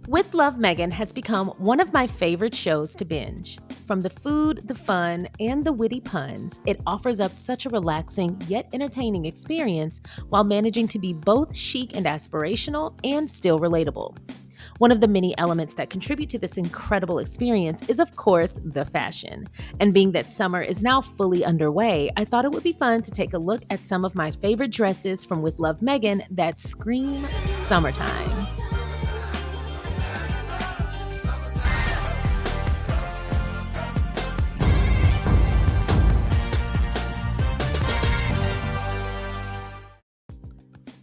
With Love Meghan has become one of my favorite shows to binge. From the food, the fun, and the witty puns, it offers up such a relaxing yet entertaining experience while managing to be both chic and aspirational and still relatable. One of the many elements that contribute to this incredible experience is, of course, the fashion. And being that summer is now fully underway, I thought it would be fun to take a look at some of my favorite dresses from With Love Meghan that scream summertime.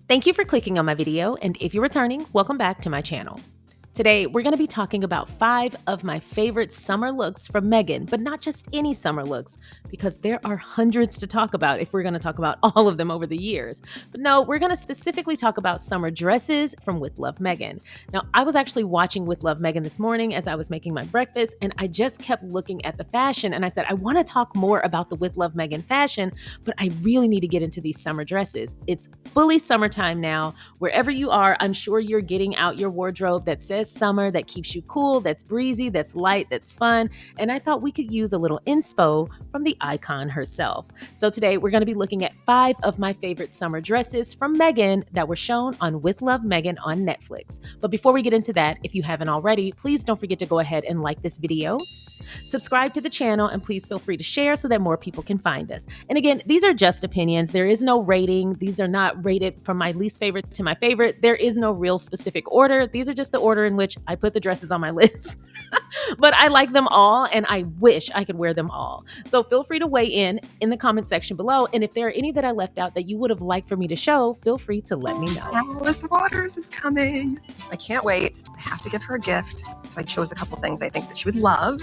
Thank you for clicking on my video, and if you're returning, welcome back to my channel. Today, we're going to be talking about 5 of my favorite summer looks from Meghan, but not just any summer looks, because there are hundreds to talk about if we're going to talk about all of them over the years. But no, we're going to specifically talk about summer dresses from With Love Meghan. Now, I was actually watching With Love Meghan this morning as I was making my breakfast, and I just kept looking at the fashion, and I said, I want to talk more about the With Love Meghan fashion, but I really need to get into these summer dresses. It's fully summertime now. Wherever you are, I'm sure you're getting out your wardrobe that says summer, that keeps you cool, that's breezy, that's light, that's fun, and I thought we could use a little inspo from the icon herself. So today we're going to be looking at 5 of my favorite summer dresses from Meghan that were shown on With Love Meghan on Netflix. But before we get into that, if you haven't already, please don't forget to go ahead and like this video, subscribe to the channel, and please feel free to share so that more people can find us. And again, these are just opinions. There is no rating. These are not rated from my least favorite to my favorite. There is no real specific order. These are just the order in which I put the dresses on my list. But I like them all, and I wish I could wear them all. So feel free to weigh in the comment section below. And if there are any that I left out that you would have liked for me to show, feel free to let me know. Alice Waters is coming. I can't wait. I have to give her a gift. So I chose a couple things I think that she would love.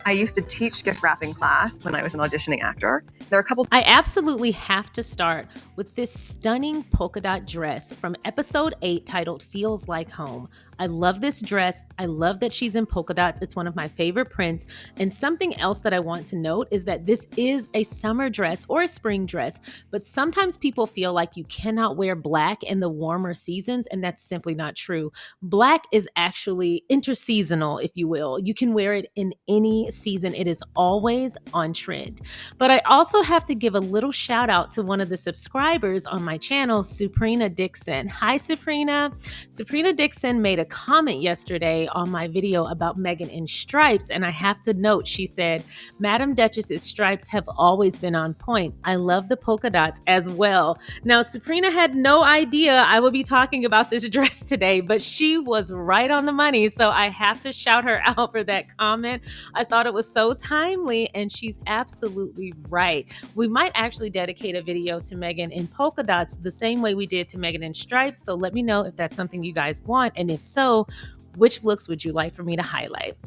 I used to teach gift wrapping class when I was an auditioning actor. There are a couple. I absolutely have to start with this stunning polka dot dress from episode 8 titled Feels Like Home. I love this dress. I love that she's in polka dots. It's one of my favorite prints. And something else that I want to note is that this is a summer dress or a spring dress, but sometimes people feel like you cannot wear black in the warmer seasons, and that's simply not true. Black is actually interseasonal, if you will. You can wear it in any season. It is always on trend. But I also have to give a little shout out to one of the subscribers on my channel, Suprina Dixon. Hi, Suprina. Suprina Dixon made a comment yesterday on my video about Meghan in stripes, and I have to note, she said, Madam Duchess's stripes have always been on point. I love the polka dots as well. Now, Suprina had no idea I would be talking about this dress today, but she was right on the money, so I have to shout her out for that comment. I thought it was so timely, and she's absolutely right. We might actually dedicate a video to Meghan in polka dots the same way we did to Meghan in stripes, so let me know if that's something you guys want, and if so, which looks would you like for me to highlight?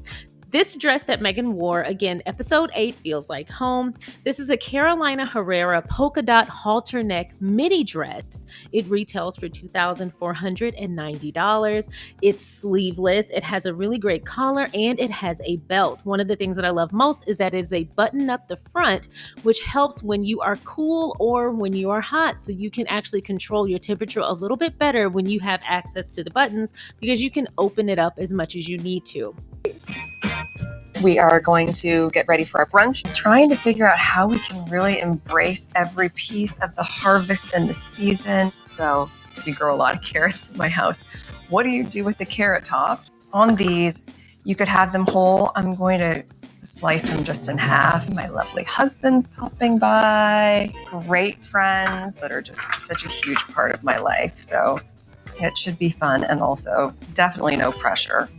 This dress that Meghan wore, again, episode 8 Feels Like Home. This is a Carolina Herrera polka dot halter neck midi dress. It retails for $2,490. It's sleeveless. It has a really great collar and it has a belt. One of the things that I love most is that it's a button up the front, which helps when you are cool or when you are hot. So you can actually control your temperature a little bit better when you have access to the buttons because you can open it up as much as you need to. We are going to get ready for our brunch, trying to figure out how we can really embrace every piece of the harvest and the season. So we grow a lot of carrots in my house. What do you do with the carrot tops? On these, you could have them whole. I'm going to slice them just in half. My lovely husband's popping by. Great friends that are just such a huge part of my life. So it should be fun and also definitely no pressure.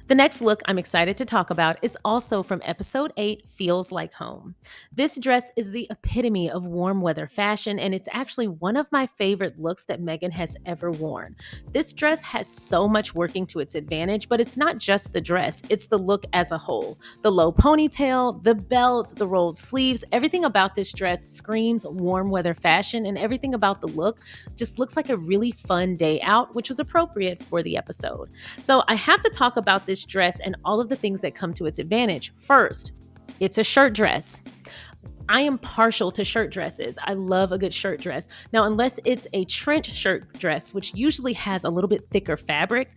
The next look I'm excited to talk about is also from episode 8, Feels Like Home. This dress is the epitome of warm weather fashion, and it's actually one of my favorite looks that Meghan has ever worn. This dress has so much working to its advantage, but it's not just the dress, it's the look as a whole. The low ponytail, the belt, the rolled sleeves, everything about this dress screams warm weather fashion, and everything about the look just looks like a really fun day out, which was appropriate for the episode. So I have to talk about this dress and all of the things that come to its advantage. First, it's a shirt dress. I am partial to shirt dresses. I love a good shirt dress. Now, unless it's a trench shirt dress, which usually has a little bit thicker fabrics,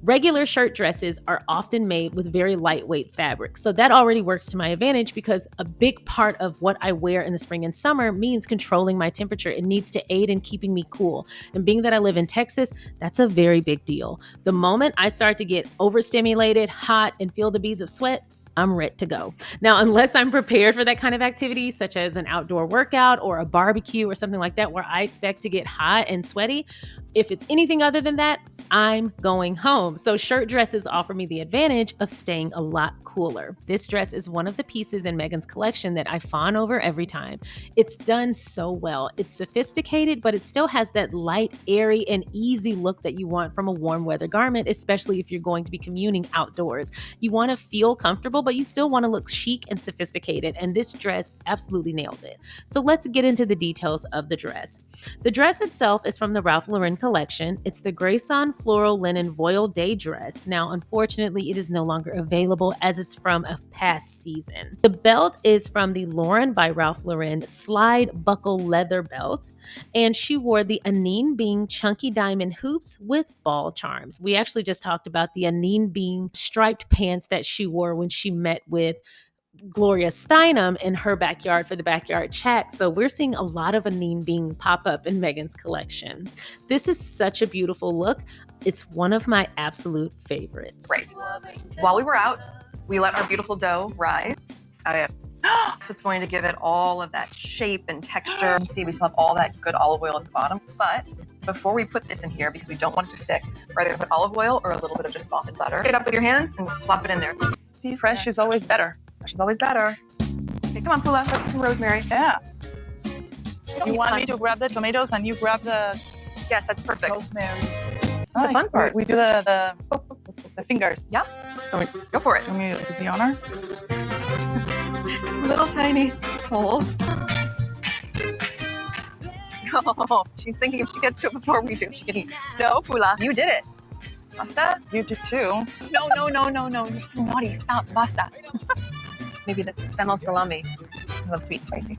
Regular shirt dresses are often made with very lightweight fabric, so that already works to my advantage because a big part of what I wear in the spring and summer means controlling my temperature. It needs to aid in keeping me cool. And being that I live in Texas, that's a very big deal. The moment I start to get overstimulated, hot, and feel the beads of sweat, I'm ready to go. Now, unless I'm prepared for that kind of activity, such as an outdoor workout or a barbecue or something like that, where I expect to get hot and sweaty, if it's anything other than that, I'm going home. So shirt dresses offer me the advantage of staying a lot cooler. This dress is one of the pieces in Meghan's collection that I fawn over every time. It's done so well. It's sophisticated, but it still has that light, airy, and easy look that you want from a warm weather garment, especially if you're going to be commuting outdoors. You want to feel comfortable, but you still want to look chic and sophisticated, and this dress absolutely nails it. So let's get into the details of the dress. The dress itself is from the Ralph Lauren collection. It's the Grayson Floral Linen Voile Day dress. Now, unfortunately, it is no longer available as it's from a past season. The belt is from the Lauren by Ralph Lauren slide buckle leather belt, and she wore the Anine Being chunky diamond hoops with ball charms. We actually just talked about the Anine Being striped pants that she wore when she met with Gloria Steinem in her backyard for the backyard chat. So we're seeing a lot of Anine Being pop up in Meghan's collection. This is such a beautiful look. It's one of my absolute favorites. Right. While we were out, we let our beautiful dough rise. That's what's going to give it all of that shape and texture. You see, we still have all that good olive oil at the bottom. But before we put this in here, because we don't want it to stick, we're either going to put olive oil or a little bit of just softened butter. Pick it up with your hands and plop it in there. Fresh is always better. Fresh is always better. Okay, come on, Pula, put some rosemary. Yeah. You want me to grab the tomatoes and you grab the Yes, that's perfect. rosemary? This is the fun part. We do the fingers. Yeah. Go for it. Let me do the honor. Little tiny holes. Oh, she's thinking if she gets to it before we do, she can eat. No, Pula, you did it. Basta? You did too. No. You're so naughty. Stop. Basta. Maybe this fennel salami. I love sweet and spicy.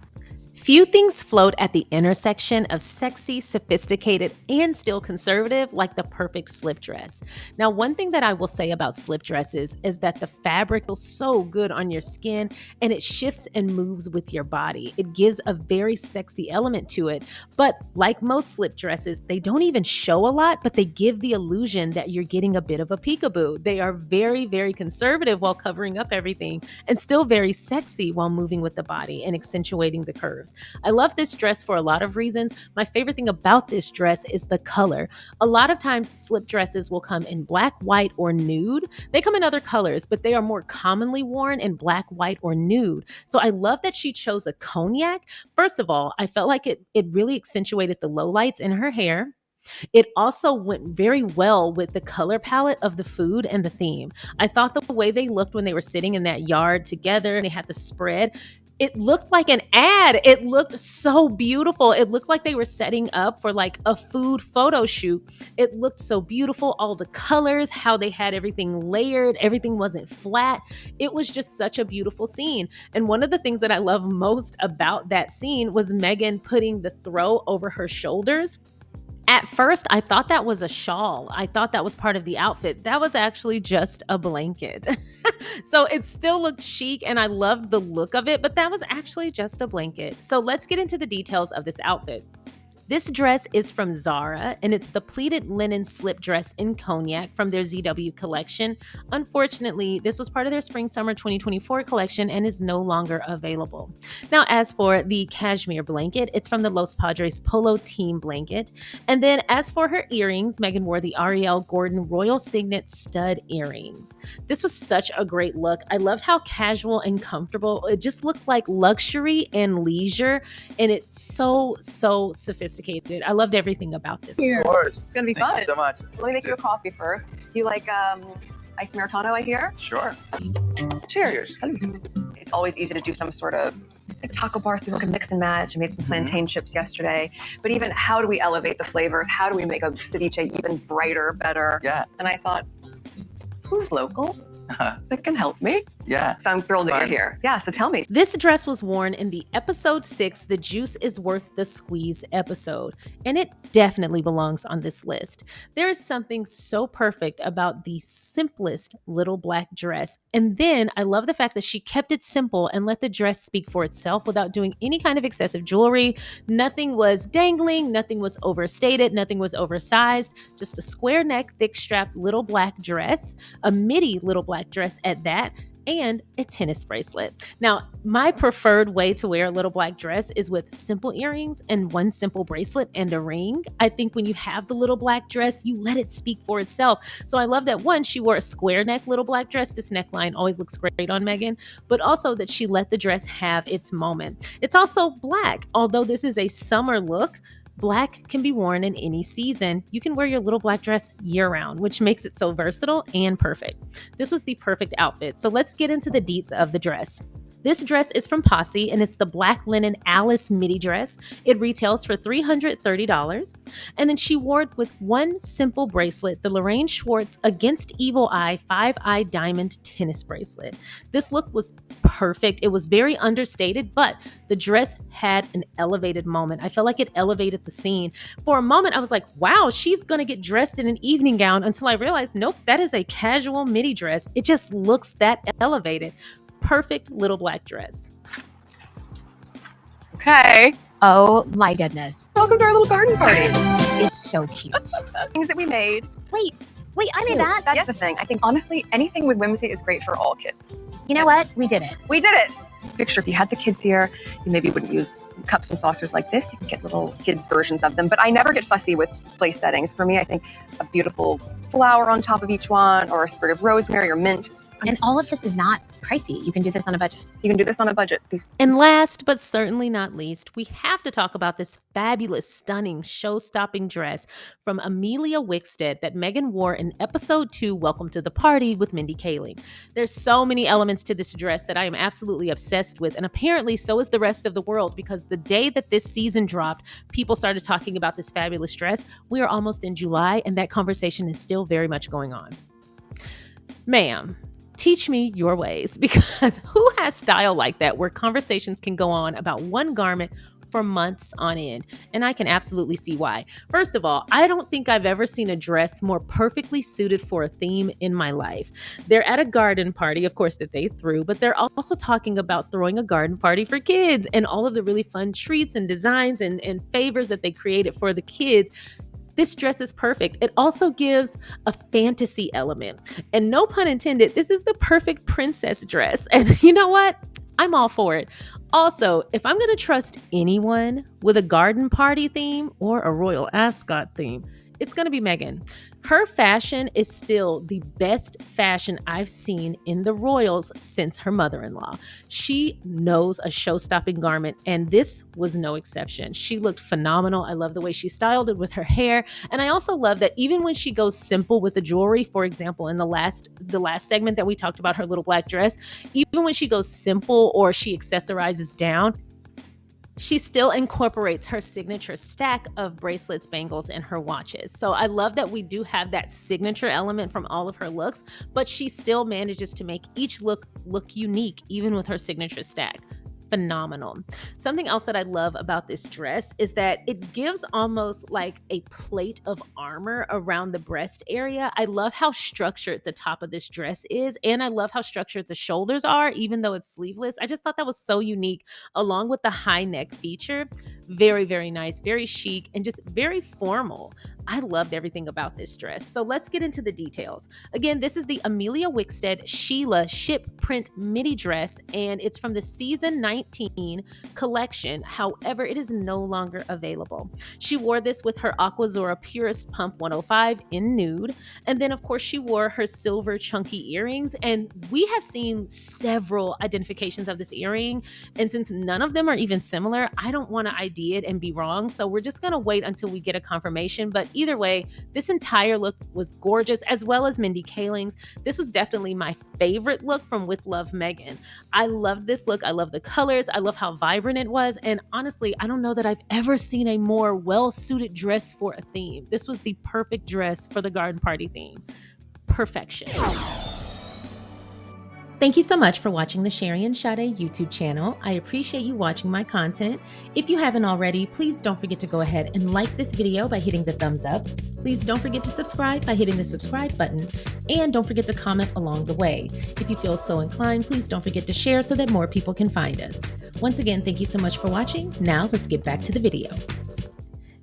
Few things float at the intersection of sexy, sophisticated, and still conservative like the perfect slip dress. Now, one thing that I will say about slip dresses is that the fabric feels so good on your skin and it shifts and moves with your body. It gives a very sexy element to it. But like most slip dresses, they don't even show a lot, but they give the illusion that you're getting a bit of a peekaboo. They are very, very conservative while covering up everything and still very sexy while moving with the body and accentuating the curves. I love this dress for a lot of reasons. My favorite thing about this dress is the color. A lot of times slip dresses will come in black, white, or nude. They come in other colors, but they are more commonly worn in black, white, or nude. So I love that she chose a cognac. First of all, I felt like it really accentuated the lowlights in her hair. It also went very well with the color palette of the food and the theme. I thought the way they looked when they were sitting in that yard together and they had the spread, it looked like an ad. It looked so beautiful. It looked like they were setting up for like a food photo shoot. It looked so beautiful. All the colors, how they had everything layered, everything wasn't flat. It was just such a beautiful scene. And one of the things that I love most about that scene was Meghan putting the throw over her shoulders. At first, I thought that was a shawl. I thought that was part of the outfit. That was actually just a blanket. So it still looked chic and I loved the look of it, but that was actually just a blanket. So let's get into the details of this outfit. This dress is from Zara, and it's the pleated linen slip dress in cognac from their ZW collection. Unfortunately, this was part of their spring-summer 2024 collection and is no longer available. Now, as for the cashmere blanket, it's from the Los Padres Polo Team blanket. And then as for her earrings, Meghan wore the Ariel Gordon Royal Signet stud earrings. This was such a great look. I loved how casual and comfortable. It just looked like luxury and leisure, and it's so sophisticated. I loved everything about this. Of course. It's going to be fun. Thank you so much. Let me make you a coffee first. You like iced Americano, I hear? Sure. Cheers. Salud. It's always easy to do some sort of like taco bars. People can mix and match. I made some plantain chips yesterday. But even how do we elevate the flavors? How do we make a ceviche even brighter, better? Yeah. And I thought, who's local that can help me? Yeah. So I'm thrilled that you're here. Yeah, so tell me. This dress was worn in the episode 6, The Juice is Worth the Squeeze episode, and it definitely belongs on this list. There is something so perfect about the simplest little black dress. And then I love the fact that she kept it simple and let the dress speak for itself without doing any kind of excessive jewelry. Nothing was dangling, nothing was overstated, nothing was oversized, just a square neck, thick strapped little black dress, a midi little black dress at that, and a tennis bracelet. Now, my preferred way to wear a little black dress is with simple earrings and one simple bracelet and a ring. I think when you have the little black dress, you let it speak for itself. So I love that, one, she wore a square neck little black dress. This neckline always looks great on Meghan, but also that she let the dress have its moment. It's also black. Although this is a summer look, black can be worn in any season. You can wear your little black dress year-round, which makes it so versatile and perfect. This was the perfect outfit. So let's get into the deets of the dress. This dress is from Posse, and it's the black linen Alice midi dress. It retails for $330. And then she wore it with one simple bracelet, the Lorraine Schwartz Against Evil Eye 5-Eye Diamond tennis bracelet. This look was perfect. It was very understated, but the dress had an elevated moment. I felt like it elevated the scene. For a moment, I was like, wow, she's going to get dressed in an evening gown, until I realized, nope, that is a casual midi dress. It just looks that elevated. Perfect little black dress. Okay. Oh my goodness. Welcome to our little garden party. It's so cute. Things that we made. Wait, I made that. That's the thing. I think, honestly, anything with whimsy is great for all kids. You know what? We did it. We did it. Picture if you had the kids here, you maybe wouldn't use cups and saucers like this. You can get little kids' versions of them. But I never get fussy with place settings. For me, I think a beautiful flower on top of each one, or a sprig of rosemary or mint. And all of this is not pricey. You can do this on a budget. You can do this on a budget. And last but certainly not least, we have to talk about this fabulous, stunning, show-stopping dress from Amelia Wickstead that Meghan wore in episode 2, Welcome to the Party with Mindy Kaling. There's so many elements to this dress that I am absolutely obsessed with, and apparently so is the rest of the world, because the day that this season dropped, people started talking about this fabulous dress. We are almost in July, and that conversation is still very much going on. Ma'am, teach me your ways, because who has style like that where conversations can go on about one garment for months on end? And I can absolutely see why. First of all, I don't think I've ever seen a dress more perfectly suited for a theme in my life. They're at a garden party, of course, that they threw, but they're also talking about throwing a garden party for kids and all of the really fun treats and designs and favors that they created for the kids. This dress is perfect. It also gives a fantasy element. And no pun intended, this is the perfect princess dress. And you know what? I'm all for it. Also, if I'm going to trust anyone with a garden party theme or a royal ascot theme, it's going to be Meghan. Her fashion is still the best fashion I've seen in the royals since her mother-in-law. She knows a show-stopping garment, and this was no exception. She looked phenomenal. I love the way she styled it with her hair, and I also love that even when she goes simple with the jewelry, for example, in the last segment that we talked about, her little black dress, even when she goes simple or she accessorizes down, she still incorporates her signature stack of bracelets, bangles, and her watches. So I love that we do have that signature element from all of her looks, but she still manages to make each look unique, even with her signature stack. Phenomenal. Something else that I love about this dress is that it gives almost like a plate of armor around the breast area. I love how structured the top of this dress is, and I love how structured the shoulders are, even though it's sleeveless. I just thought that was so unique, along with the high neck feature. Very, very nice, very chic, and just very formal. I loved everything about this dress. So let's get into the details. Again, this is the Amelia Wickstead Sheila ship print midi dress, and it's from the season 19 collection. However, it is no longer available. She wore this with her Aquazzura Purist Pump 105 in nude. And then, of course, she wore her silver chunky earrings. And we have seen several identifications of this earring. And since none of them are even similar, I don't want to ID it and be wrong. So we're just going to wait until we get a confirmation. But either way, this entire look was gorgeous, as well as Mindy Kaling's. This was definitely my favorite look from With Love Meghan. I love this look. I love the colors. I love how vibrant it was. And honestly, I don't know that I've ever seen a more well-suited dress for a theme. This was the perfect dress for the garden party theme. Perfection. Thank you so much for watching the SharionSade YouTube channel. I appreciate you watching my content. If you haven't already, please don't forget to go ahead and like this video by hitting the thumbs up. Please don't forget to subscribe by hitting the subscribe button. And don't forget to comment along the way. If you feel so inclined, please don't forget to share so that more people can find us. Once again, thank you so much for watching. Now let's get back to the video.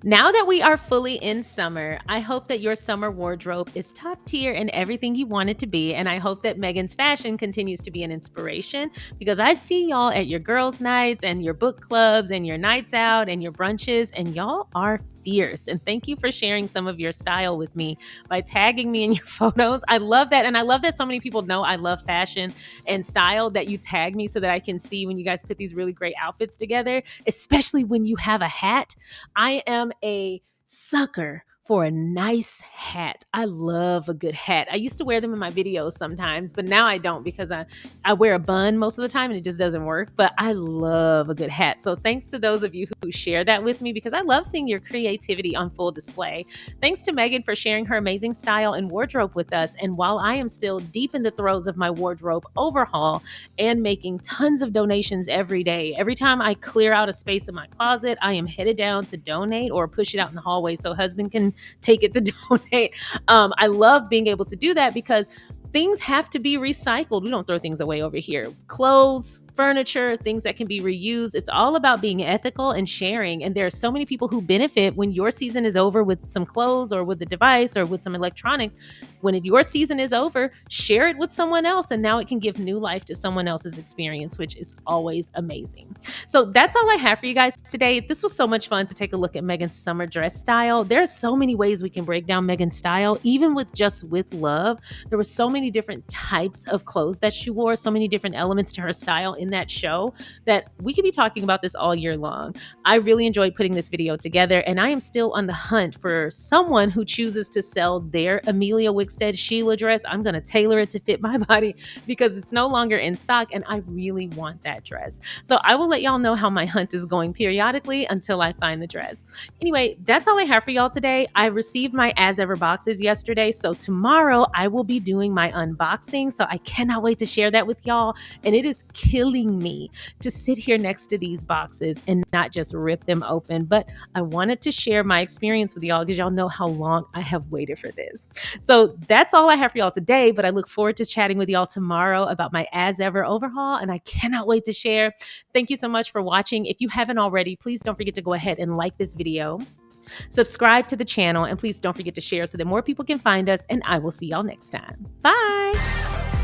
Now that we are fully in summer, I hope that your summer wardrobe is top tier and everything you want it to be. And I hope that Meghan's fashion continues to be an inspiration, because I see y'all at your girls' nights and your book clubs and your nights out and your brunches, and y'all are fierce. And thank you for sharing some of your style with me by tagging me in your photos. I love that. And I love that so many people know I love fashion and style, that you tag me so that I can see when you guys put these really great outfits together, especially when you have a hat. I am a sucker for a nice hat. I love a good hat. I used to wear them in my videos sometimes, but now I don't, because I wear a bun most of the time and it just doesn't work. But I love a good hat. So thanks to those of you who share that with me, because I love seeing your creativity on full display. Thanks to Meghan for sharing her amazing style and wardrobe with us. And while I am still deep in the throes of my wardrobe overhaul and making tons of donations every day, every time I clear out a space in my closet, I am headed down to donate or push it out in the hallway so husband can take it to donate. I love being able to do that, because things have to be recycled. We don't throw things away over here. Clothes, furniture, things that can be reused. It's all about being ethical and sharing. And there are so many people who benefit when your season is over with some clothes or with a device or with some electronics. When your season is over, share it with someone else. And now it can give new life to someone else's experience, which is always amazing. So that's all I have for you guys today. This was so much fun to take a look at Meghan's summer dress style. There are so many ways we can break down Meghan's style, even with Just With Love. There were so many different types of clothes that she wore, so many different elements to her style in that show, that we could be talking about this all year long. I really enjoyed putting this video together, and I am still on the hunt for someone who chooses to sell their Amelia Wickstead Sheila dress. I'm going to tailor it to fit my body, because it's no longer in stock, and I really want that dress. So I will let y'all know how my hunt is going periodically until I find the dress. Anyway, that's all I have for y'all today. I received my As Ever boxes yesterday, so tomorrow I will be doing my unboxing. So I cannot wait to share that with y'all, and it is killing me to sit here next to these boxes and not just rip them open, but I wanted to share my experience with y'all, because y'all know how long I have waited for this. So that's all I have for y'all today, but I look forward to chatting with y'all tomorrow about my As Ever overhaul, and I cannot wait to share. Thank you so much for watching. If you haven't already, please don't forget to go ahead and like this video, subscribe to the channel, and please don't forget to share so that more people can find us, and I will see y'all next time. Bye.